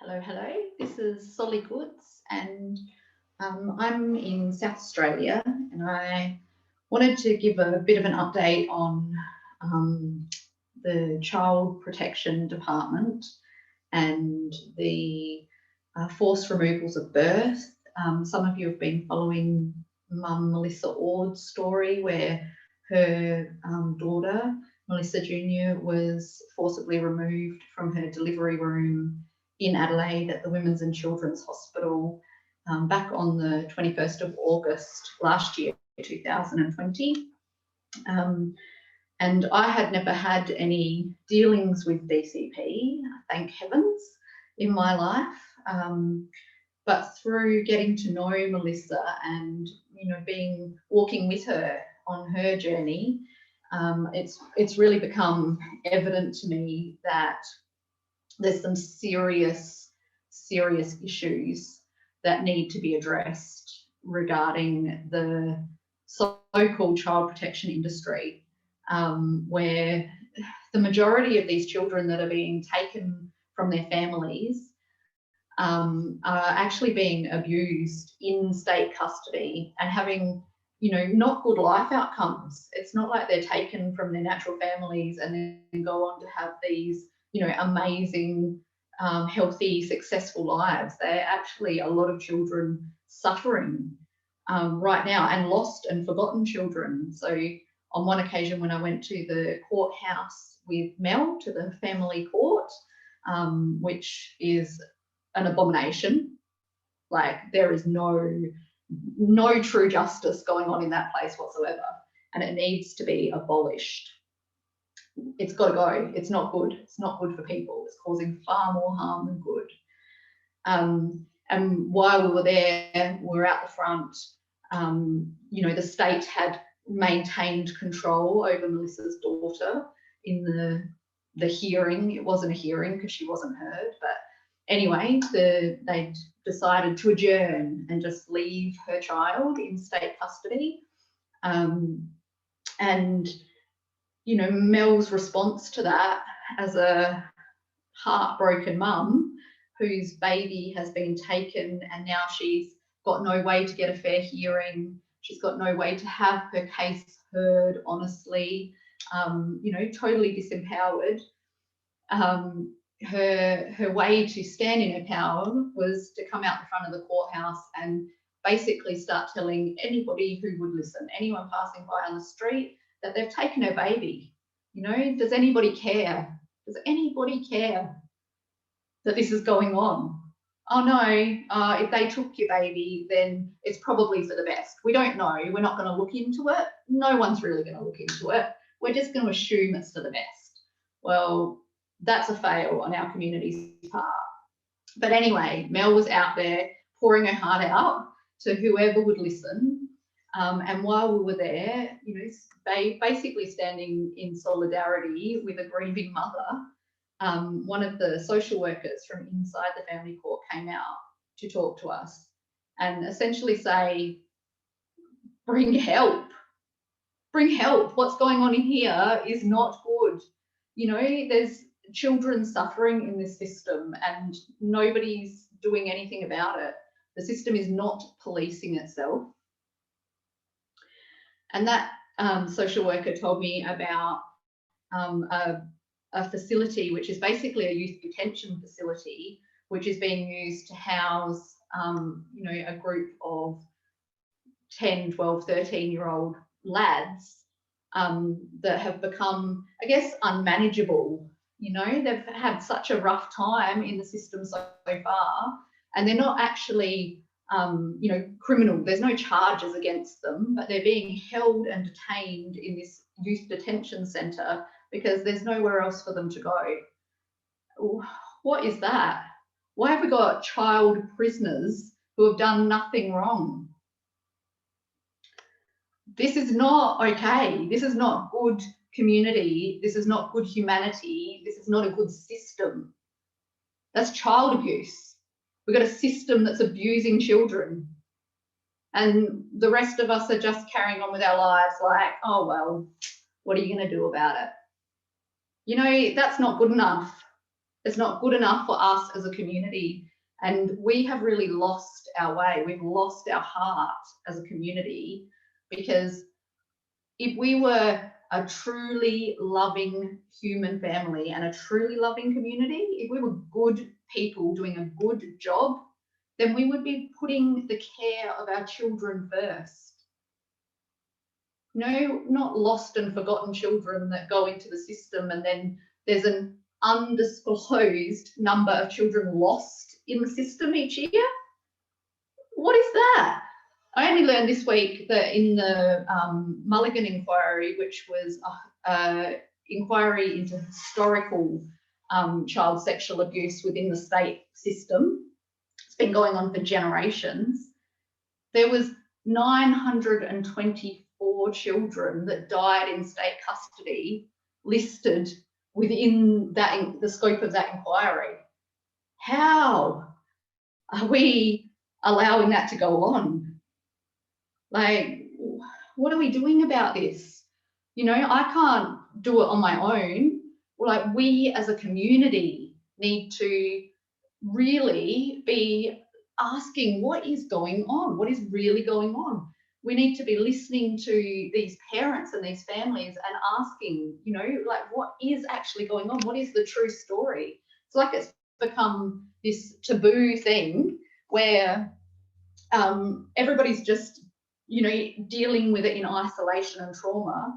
Hello, hello. This is Solly Goods, and I'm in South Australia, and I wanted to give a bit of an update on um, the Child Protection Department and the forced removals of birth. Some of you have been following Mum Melissa Ord's story, where her daughter Melissa Jr. was forcibly removed from her delivery room in Adelaide at the Women's and Children's Hospital back on the 21st of August last year, 2020. And I had never had any dealings with DCP, thank heavens, in my life. But through getting to know Melissa and walking with her on her journey, it's really become evident to me that there's some serious issues that need to be addressed regarding the so-called child protection industry, where the majority of these children that are being taken from their families are actually being abused in state custody and having, not good life outcomes. It's not like they're taken from their natural families and then go on to have these, amazing, healthy, successful lives. They're actually a lot of children suffering right now, and lost and forgotten children. So on one occasion when I went to the courthouse with Mel, to the family court, which is an abomination. Like, there is no true justice going on in that place whatsoever, and it needs to be abolished. It's got to go. It's not good. It's not good for people. It's causing far more harm than good. And while we were there, we were out the front. The state had maintained control over Melissa's daughter in the hearing. It wasn't a hearing because she wasn't heard, but anyway, they'd decided to adjourn and just leave her child in state custody. Mel's response to that, as a heartbroken mum whose baby has been taken and now she's got no way to get a fair hearing, she's got no way to have her case heard honestly, totally disempowered. Her way to stand in her power was to come out the front of the courthouse and basically start telling anybody who would listen, anyone passing by on the street, that they've taken her baby. Does anybody care? Does anybody care that this is going on? Oh no, if they took your baby, then it's probably for the best. We don't know. We're not going to look into it. No one's really going to look into it. We're just going to assume it's for the best. Well, that's a fail on our community's part. But anyway, Mel was out there pouring her heart out to whoever would listen. And while we were there, basically standing in solidarity with a grieving mother, one of the social workers from inside the family court came out to talk to us and essentially say, bring help. Bring help. What's going on in here is not good. There's children suffering in this system and nobody's doing anything about it. The system is not policing itself. And that social worker told me about a facility which is basically a youth detention facility, which is being used to house a group of 10, 12, 13-year-old lads that have become, I guess, unmanageable. They've had such a rough time in the system so far, and they're not actually criminal. There's no charges against them, but they're being held and detained in this youth detention centre because there's nowhere else for them to go. What is that? Why have we got child prisoners who have done nothing wrong? This is not okay. This is not good community. This is not good humanity. This is not a good system. That's child abuse. We've got a system that's abusing children. And the rest of us are just carrying on with our lives like, oh, well, what are you going to do about it? That's not good enough. It's not good enough for us as a community. And we have really lost our way. We've lost our heart as a community, because if we were a truly loving human family and a truly loving community, if we were good people doing a good job, then we would be putting the care of our children first. No, not lost and forgotten children that go into the system and then there's an undisclosed number of children lost in the system each year. What is that? I only learned this week that in the Mulligan inquiry, which was an inquiry into historical child sexual abuse within the state system, it's been going on for generations, there was 924 children that died in state custody listed within that, the scope of that inquiry. How are we allowing that to go on? Like, what are we doing about this? You know, I can't do it on my own. Like, we as a community need to really be asking what is going on, what is really going on. We need to be listening to these parents and these families and asking, you know, like, what is actually going on? What is the true story? It's like it's become this taboo thing where everybody's just, you know, dealing with it in isolation and trauma.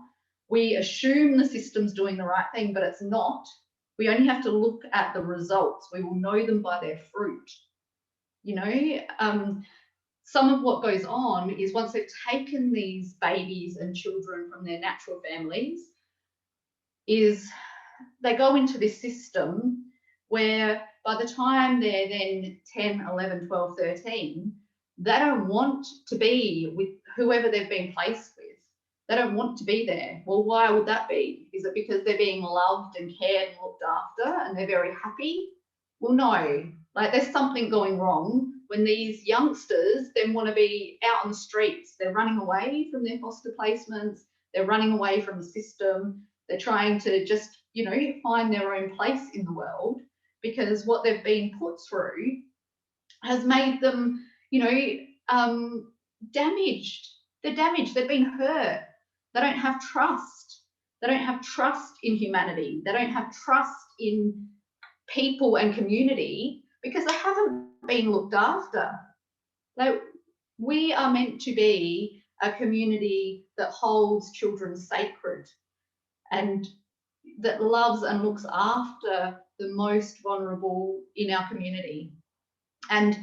We assume the system's doing the right thing, but it's not. We only have to look at the results. We will know them by their fruit. You know, some of what goes on is once they've taken these babies and children from their natural families, is they go into this system where by the time they're then 10, 11, 12, 13, they don't want to be with whoever they've been placed with. They don't want to be there. Well, why would that be? Is it because they're being loved and cared and looked after and they're very happy? Well, no. Like, there's something going wrong when these youngsters then want to be out on the streets. They're running away from their foster placements. They're running away from the system. They're trying to just, you know, find their own place in the world, because what they've been put through has made them, you know, damaged. They're damaged. They've been hurt. They don't have trust. They don't have trust in humanity. They don't have trust in people and community because they haven't been looked after. Like, we are meant to be a community that holds children sacred and that loves and looks after the most vulnerable in our community. And,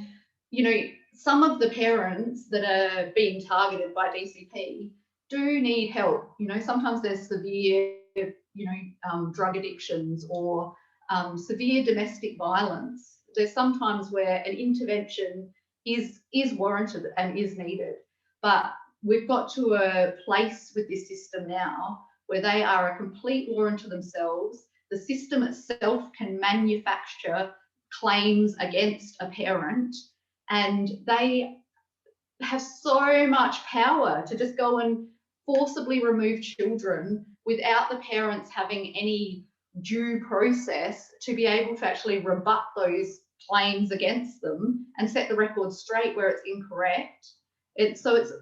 you know, some of the parents that are being targeted by DCP do need help. You know, sometimes there's severe, you know, drug addictions or severe domestic violence. There's sometimes where an intervention is warranted and is needed. But we've got to a place with this system now where they are a complete law unto themselves. The system itself can manufacture claims against a parent, and they have so much power to just go and forcibly remove children without the parents having any due process to be able to actually rebut those claims against them and set the record straight where it's incorrect. So it's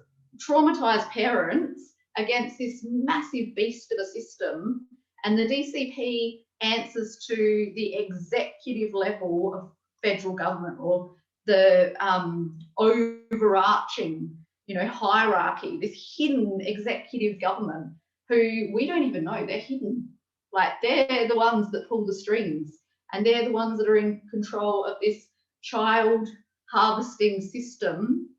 traumatized parents against this massive beast of a system, and the DCP answers to the executive level of federal government, or the overarching, you know, hierarchy, this hidden executive government who we don't even know. They're hidden. Like, they're the ones that pull the strings, and they're the ones that are in control of this child harvesting system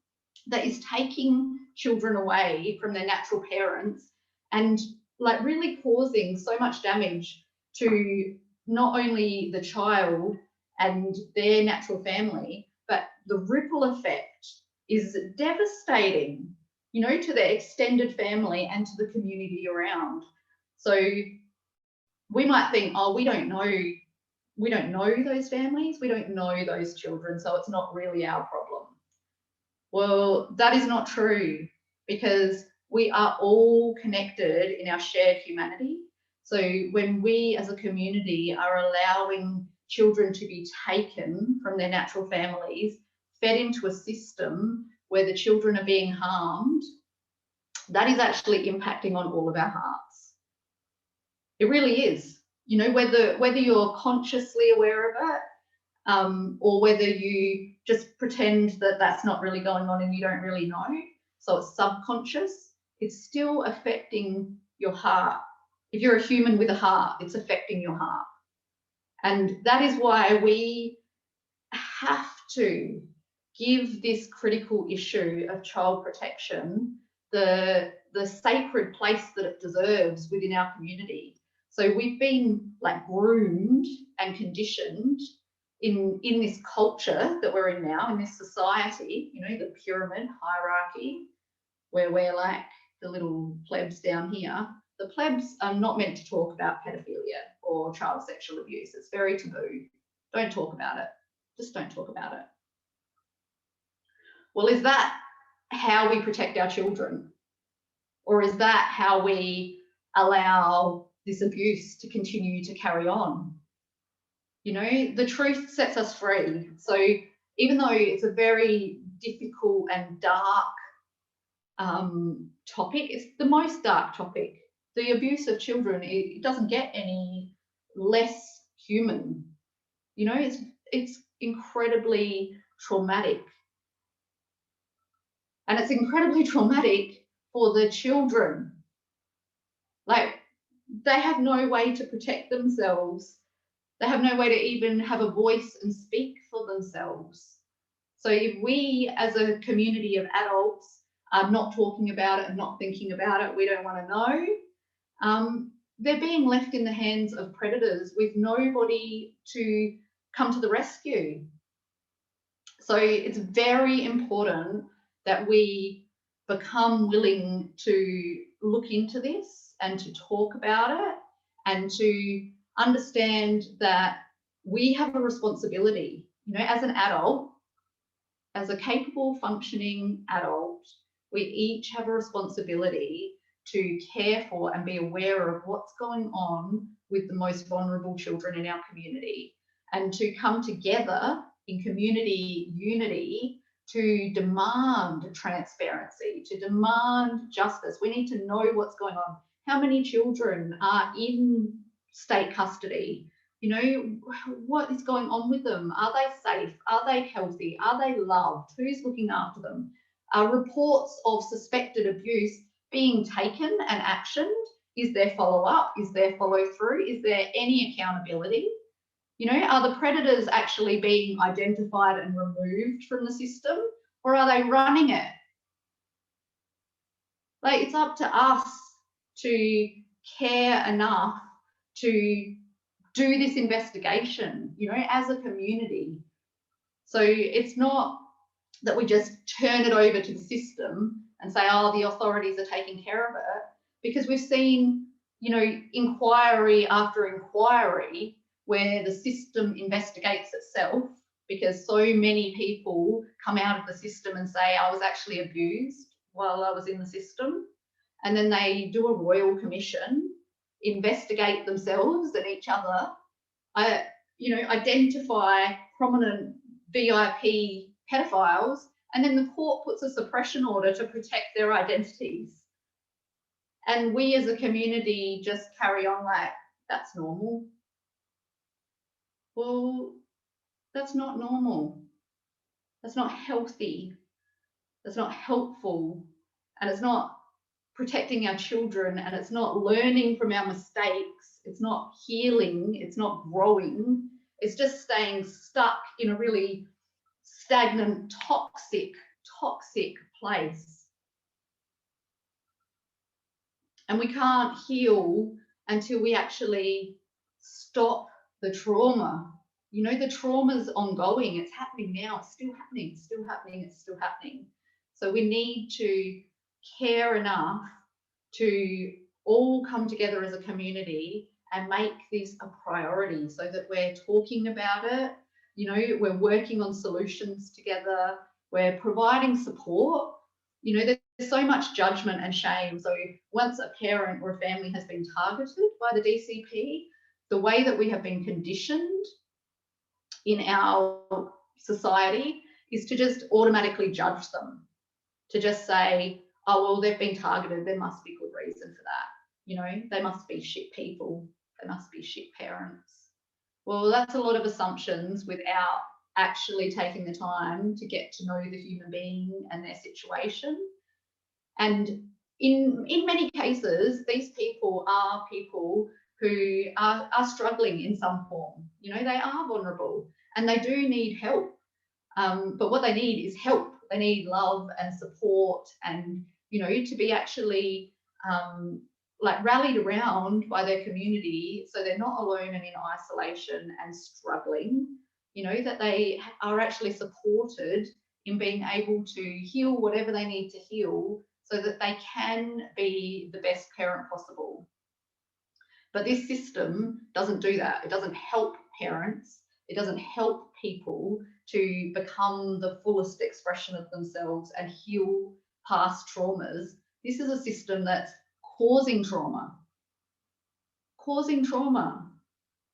that is taking children away from their natural parents and, like, really causing so much damage to not only the child and their natural family, but the ripple effect is devastating, you know, to their extended family and to the community around. So we might think, oh, we don't know those families, we don't know those children, so it's not really our problem. Well, that is not true, because we are all connected in our shared humanity. So when we as a community are allowing children to be taken from their natural families, fed into a system where the children are being harmed, that is actually impacting on all of our hearts. It really is. You know, whether you're consciously aware of it, or whether you just pretend that that's not really going on and you don't really know, so it's subconscious, it's still affecting your heart. If you're a human with a heart, it's affecting your heart. And that is why we have to give this critical issue of child protection the sacred place that it deserves within our community. So we've been like groomed and conditioned in this culture that we're in now, in this society, you know, the pyramid hierarchy, where we're like the little plebs down here. The plebs are not meant to talk about pedophilia or child sexual abuse. It's very taboo. Don't talk about it. Just don't talk about it. Well, is that how we protect our children? Or is that how we allow this abuse to continue to carry on? You know, the truth sets us free. So even though it's a very difficult and dark topic, it's the most dark topic. The abuse of children, it doesn't get any less human. You know, it's incredibly traumatic. And it's incredibly traumatic for the children. Like, they have no way to protect themselves. They have no way to even have a voice and speak for themselves. So if we as a community of adults are not talking about it and not thinking about it, we don't want to know, they're being left in the hands of predators with nobody to come to the rescue. So it's very important that we become willing to look into this and to talk about it and to understand that we have a responsibility, you know, as an adult, as a capable, functioning adult, we each have a responsibility to care for and be aware of what's going on with the most vulnerable children in our community, and to come together in community unity to demand transparency, to demand justice. We need to know what's going on. How many children are in state custody? You know, what is going on with them? Are they safe? Are they healthy? Are they loved? Who's looking after them? Are reports of suspected abuse being taken and actioned? Is there follow-up? Is there follow-through? Is there any accountability? You know, are the predators actually being identified and removed from the system, or are they running it? Like, it's up to us to care enough to do this investigation, you know, as a community. So it's not that we just turn it over to the system and say, oh, the authorities are taking care of it, because we've seen, you know, inquiry after inquiry where the system investigates itself, because so many people come out of the system and say, I was actually abused while I was in the system. And then they do a royal commission, investigate themselves and each other, you know, identify prominent VIP pedophiles, and then the court puts a suppression order to protect their identities. And we as a community just carry on like, that's normal. Well, that's not normal. That's not healthy. That's not helpful. And it's not protecting our children, and it's not learning from our mistakes. It's not healing. It's not growing. It's just staying stuck in a really stagnant, toxic place. And we can't heal until we actually stop the trauma. You know, the trauma's ongoing. It's happening now. It's still happening. It's still happening. It's still happening. So we need to care enough to all come together as a community and make this a priority, so that we're talking about it. You know, we're working on solutions together. We're providing support. You know, there's so much judgment and shame. So once a parent or a family has been targeted by the DCP, the way that we have been conditioned in our society is to just automatically judge them, to just say, oh, well, they've been targeted, there must be good reason for that. You know, they must be shit people, they must be shit parents. Well, that's a lot of assumptions without actually taking the time to get to know the human being and their situation. And in many cases, these people are people who are struggling in some form. You know, they are vulnerable and they do need help. But what they need is help. They need love and support, and you know, to be actually like rallied around by their community, so they're not alone and in isolation and struggling. You know, that they are actually supported in being able to heal whatever they need to heal, so that they can be the best parent possible. But this system doesn't do that. It doesn't help parents. It doesn't help people to become the fullest expression of themselves and heal past traumas. This is a system that's causing trauma. Causing trauma.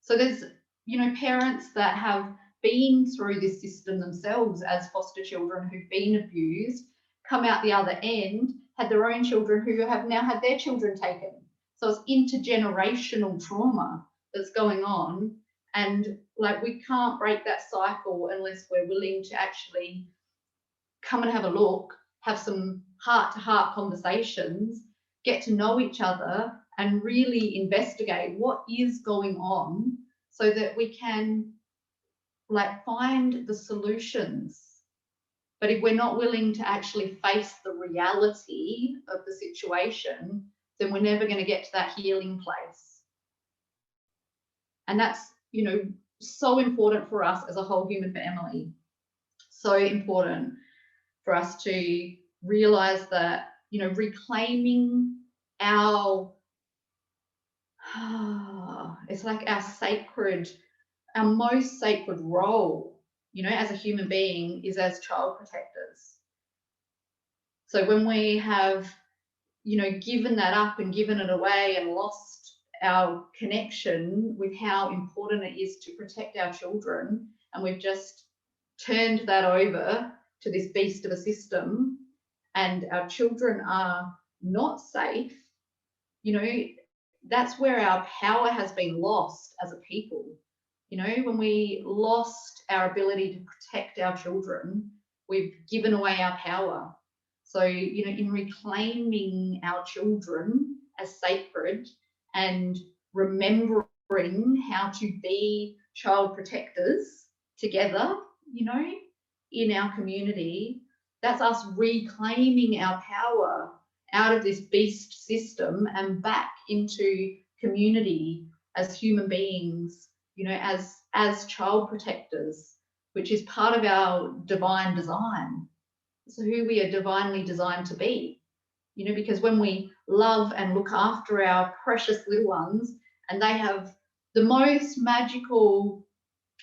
So there's, you know, parents that have been through this system themselves as foster children who've been abused, come out the other end, had their own children who have now had their children taken. So it's intergenerational trauma that's going on. And like, we can't break that cycle unless we're willing to actually come and have a look, have some heart-to-heart conversations, get to know each other and really investigate what is going on, so that we can like find the solutions. But if we're not willing to actually face the reality of the situation, then we're never going to get to that healing place. And that's, you know, so important for us as a whole human family. So important for us to realize that, you know, reclaiming our, it's like our sacred, our most sacred role, you know, as a human being is as child protectors. So when we have, you know, given that up and given it away and lost our connection with how important it is to protect our children, and we've just turned that over to this beast of a system, and our children are not safe, you know, that's where our power has been lost as a people. You know, when we lost our ability to protect our children, we've given away our power. So, you know, in reclaiming our children as sacred and remembering how to be child protectors together, you know, in our community, that's us reclaiming our power out of this beast system and back into community as human beings, you know, as child protectors, which is part of our divine design. So who we are divinely designed to be, you know, because when we love and look after our precious little ones, and they have the most magical,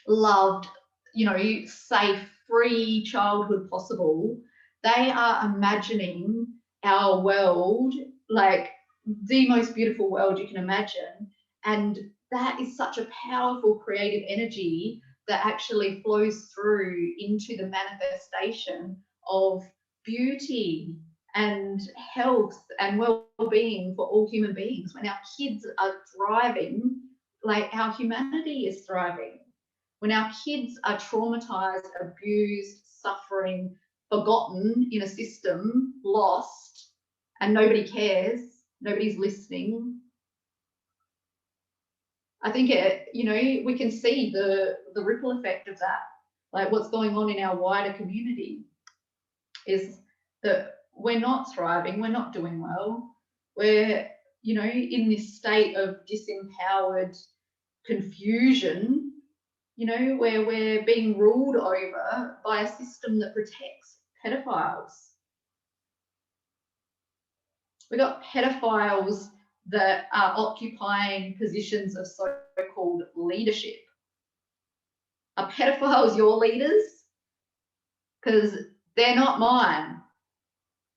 loved, you know, safe, free childhood possible, they are imagining our world like the most beautiful world you can imagine. And that is such a powerful creative energy that actually flows through into the manifestation of beauty and health and well-being for all human beings. When our kids are thriving, like our humanity is thriving. When our kids are traumatized, abused, suffering, forgotten in a system, lost, and nobody cares, nobody's listening, I think it, you know, we can see the ripple effect of that. Like what's going on in our wider community is that we're not thriving, we're not doing well. We're, you know, in this state of disempowered confusion, you know, where we're being ruled over by a system that protects pedophiles. We've got pedophiles that are occupying positions of so-called leadership. Are pedophiles your leaders? Because they're not mine.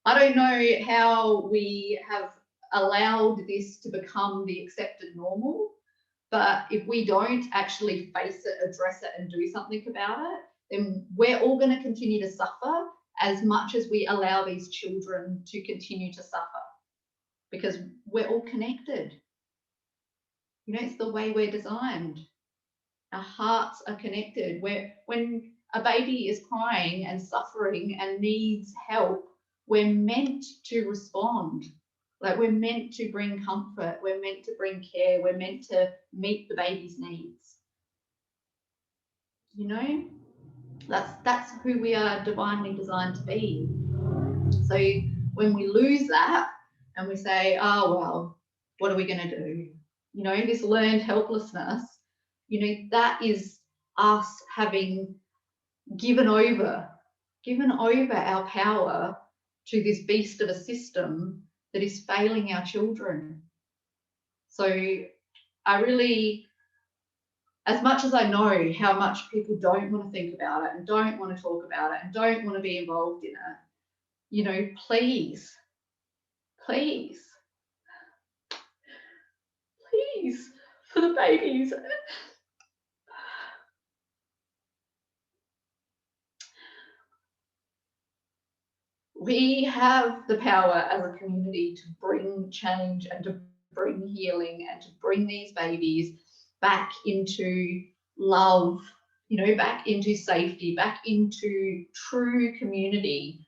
I don't know how we have allowed this to become the accepted normal, But if we don't actually face it, address it, and do something about it, then we're all going to continue to suffer as much as we allow these children to continue to suffer, because we're all connected. You know, it's the way we're designed. Our hearts are connected. When a baby is crying and suffering and needs help, we're meant to respond. Like, we're meant to bring comfort, we're meant to bring care, we're meant to meet the baby's needs. You know, that's who we are divinely designed to be. So when we lose that and we say, oh, well, what are we going to do? You know, this learned helplessness, you know, that is us having given over our power to this beast of a system that is failing our children. So I really, as much as I know how much people don't want to think about it and don't want to talk about it and don't want to be involved in it, you know, please, please, please, for the babies. We have the power as a community to bring change and to bring healing and to bring these babies back into love, you know, back into safety, back into true community.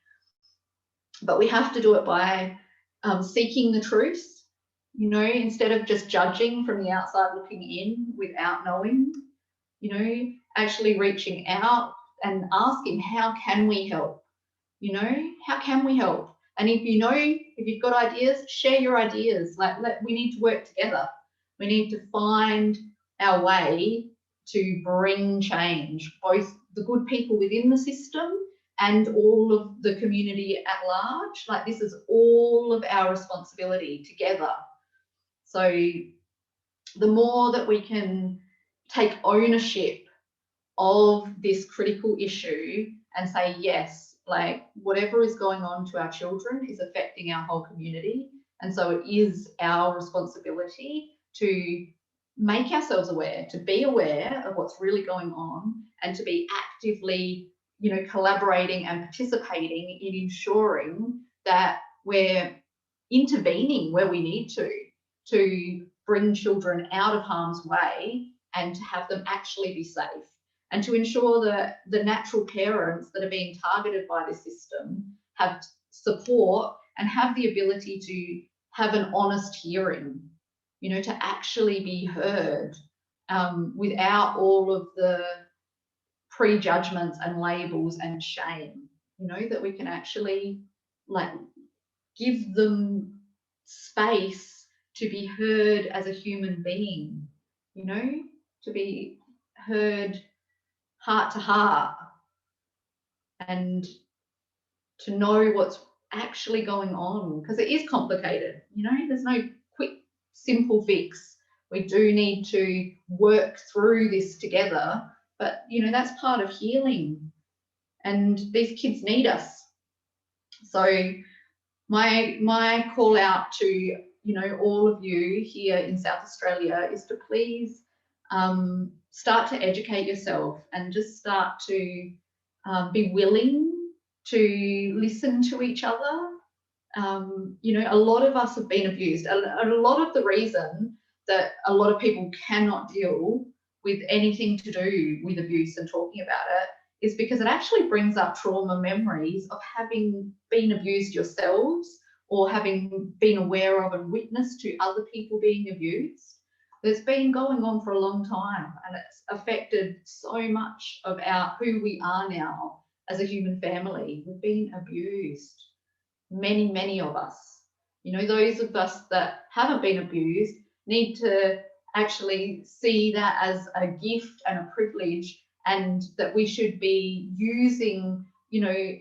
But we have to do it by seeking the truth, you know, instead of just judging from the outside looking in without knowing, you know, actually reaching out and asking, how can we help? You know, how can we help? And if you know, if you've got ideas, share your ideas. We need to work together. We need to find our way to bring change, both the good people within the system and all of the community at large. Like, this is all of our responsibility together. So the more that we can take ownership of this critical issue and say, yes, like, whatever is going on to our children is affecting our whole community. And so it is our responsibility to make ourselves aware, to be aware of what's really going on, and to be actively, you know, collaborating and participating in ensuring that we're intervening where we need to bring children out of harm's way and to have them actually be safe, and to ensure that the natural parents that are being targeted by this system have support and have the ability to have an honest hearing, you know, to actually be heard without all of the prejudgments and labels and shame, you know, that we can actually, like, give them space to be heard as a human being, you know, to be heard heart to heart, and to know what's actually going on, because it is complicated. You know, there's no quick, simple fix. We do need to work through this together, but, you know, that's part of healing, and these kids need us. So my call out to, you know, all of you here in South Australia is to please start to educate yourself and just start to be willing to listen to each other. You know, a lot of us have been abused. A lot of the reason that a lot of people cannot deal with anything to do with abuse and talking about it is because it actually brings up trauma memories of having been abused yourselves, or having been aware of and witnessed to other people being abused. That's been going on for a long time, and it's affected so much of who we are now as a human family. We've been abused, many of us. You know, those of us that haven't been abused need to actually see that as a gift and a privilege, and that we should be using, you know,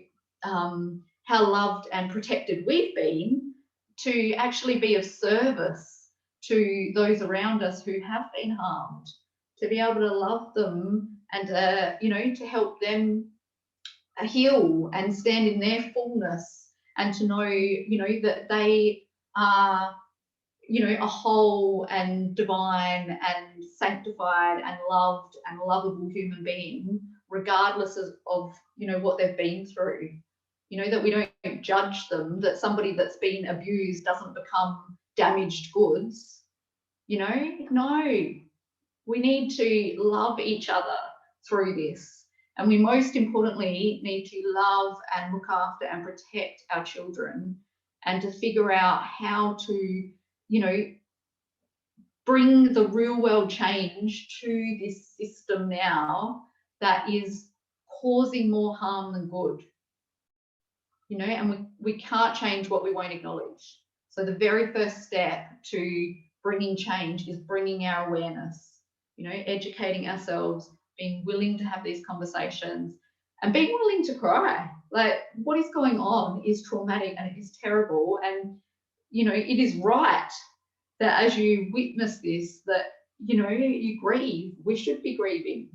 how loved and protected we've been to actually be of service to those around us who have been harmed, to be able to love them and, you know, to help them heal and stand in their fullness, and to know, you know, that they are you know, a whole and divine and sanctified and loved and lovable human being, regardless of you know, what they've been through. You know, that we don't judge them, that somebody that's been abused doesn't become damaged goods. You know, no, we need to love each other through this. And we most importantly need to love and look after and protect our children, and to figure out how to, you know, bring the real world change to this system now that is causing more harm than good. You know, and we can't change what we won't acknowledge. So the very first step to bringing change is bringing our awareness, you know, educating ourselves, being willing to have these conversations, and being willing to cry. Like, what is going on is traumatic and it is terrible, and you know, it is right that as you witness this, that you know, you grieve. We should be grieving,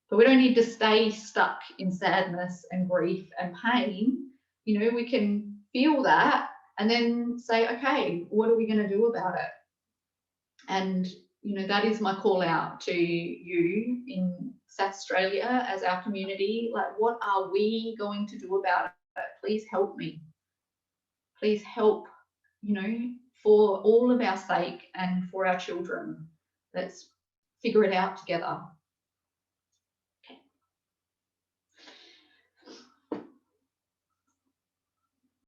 but we don't need to stay stuck in sadness and grief and pain. You know, we can feel that and then say, okay, what are we going to do about it? And, you know, that is my call out to you in South Australia as our community. Like, what are we going to do about it? Please help me. Please help, you know, for all of our sake and for our children. Let's figure it out together.